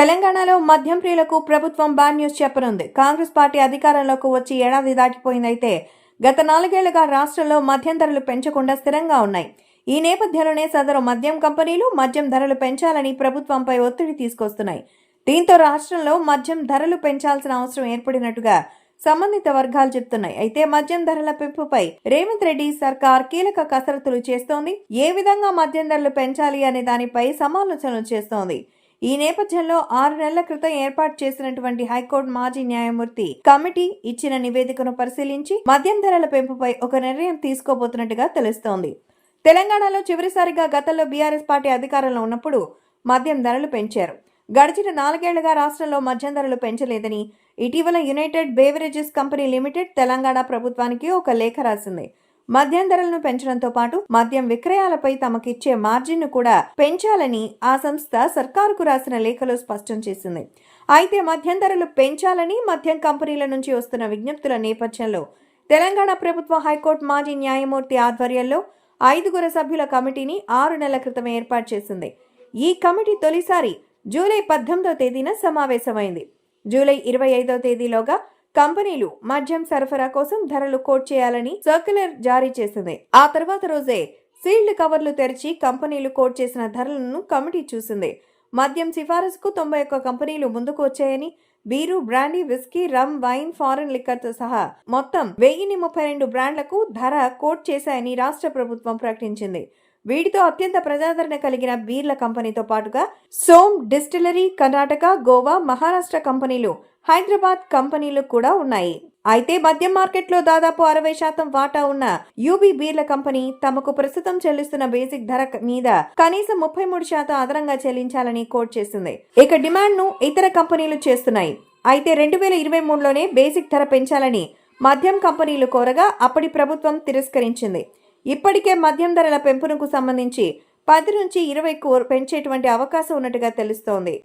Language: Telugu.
తెలంగాణలో మద్యం ప్రియులకు ప్రభుత్వం బ్యాడ్ న్యూస్ చెప్పనుంది. కాంగ్రెస్ పార్టీ అధికారంలోకి వచ్చి ఏడాది దాటిపోయిందైతే గత 4 ఏళ్లుగా రాష్ట్రంలో మద్యం ధరలు పెంచకుండా స్థిరంగా ఉన్నాయి. ఈ నేపథ్యంలోనే సదరు మద్యం కంపెనీలు మద్యం ధరలు పెంచాలని ప్రభుత్వంపై ఒత్తిడి తీసుకొస్తున్నాయి. దీంతో రాష్ట్రంలో మద్యం ధరలు పెంచాల్సిన అవసరం ఏర్పడినట్టుగా సంబంధిత వర్గాలు చెప్తున్నాయి. అయితే మద్యం ధరల పెంపుపై రేవంత్ రెడ్డి సర్కార్ కీలక కసరత్తులు చేస్తోంది. ఏ విధంగా మద్యం ధరలు పెంచాలి అనే దానిపై సమాలోచనలు చేస్తోంది. ఈ నేపథ్యంలో 6 నెలల క్రితం ఏర్పాటు చేసినటువంటి హైకోర్టు మాజీ న్యాయమూర్తి కమిటీ ఇచ్చిన నివేదికను పరిశీలించి మద్యం ధరల పెంపుపై ఒక నిర్ణయం తీసుకోబోతున్నట్టుగా తెలుస్తోంది. తెలంగాణలో చివరిసారిగా గతంలో బీఆర్ఎస్ పార్టీ అధికారంలో ఉన్నప్పుడు మద్యం ధరలు పెంచారు. గడిచిన 4 ఏళ్లుగా రాష్ట్రంలో మద్యం ధరలు పెంచలేదని ఇటీవల United beverages company limited Telangana ప్రభుత్వానికి ఒక లేఖ రాసింది. మద్యం ధరలను పెంచడంతో పాటు మద్యం విక్రయాలపై తమకిచ్చే మార్జిన్ను కూడా పెంచాలని ఆ సంస్థ సర్కారుకు రాసిన లేఖలో స్పష్టం చేసింది. అయితే మద్యం ధరలు పెంచాలని మద్యం కంపెనీల నుంచి వస్తున్న విజ్ఞప్తుల నేపథ్యంలో తెలంగాణ ప్రభుత్వ హైకోర్టు మాజీ న్యాయమూర్తి ఆధ్వర్యంలో 5 సభ్యుల కమిటీని 6 నెలల క్రితం ఏర్పాటు చేసింది. ఈ కమిటీ తొలిసారి జూలై 18వ తేదీన సమావేశమైంది. జూలై 25వ తేదీలోగా కంపెనీలు మద్యం సరఫరా కోసం ధరలు కోట్ చేయాలని సర్క్యులర్ జారీ చేసింది. ఆ తర్వాత రోజే సీల్డ్ కవర్లు తెరిచి కంపెనీలు కోట్ చేసిన ధరలను కమిటీ చూసింది. మద్యం సిఫారసుకు 91 కంపెనీలు ముందుకు వచ్చాయని, బీరు, బ్రాండీ, విస్కీ, రమ్, వైన్, ఫారెన్ లిక్కర్తో సహా మొత్తం 1032 బ్రాండ్లకు ధర కోట్ చేశాయని రాష్ట్ర ప్రభుత్వం ప్రకటించింది. వీటితో అత్యంత ప్రజాదరణ కలిగిన బీర్ల కంపెనీతో పాటుగా సోమ్ డిస్టిలరీ, కర్ణాటక, గోవా, మహారాష్ట్ర కంపెనీలు, హైదరాబాద్ కంపెనీలు కూడా ఉన్నాయి. అయితే మద్యం మార్కెట్లో దాదాపు 60% వాటా ఉన్న యూబీ బీర్ల కంపెనీ తమకు ప్రస్తుతం చెల్లిస్తున్న బేసిక్ ధర మీద కనీసం 33% అదనంగా చెల్లించాలని కోట్ చేసింది. ఇక డిమాండ్ ను ఇతర కంపెనీలు చేస్తున్నాయి. అయితే 2023లోనే బేసిక్ ధర పెంచాలని మద్యం కంపెనీలు కోరగా అప్పటి ప్రభుత్వం తిరస్కరించింది. ఇప్పటికే మద్యం ధరల పెంపునకు సంబంధించి 10 నుంచి 20కు పెంచేటువంటి అవకాశం ఉన్నట్టుగా తెలుస్తోంది.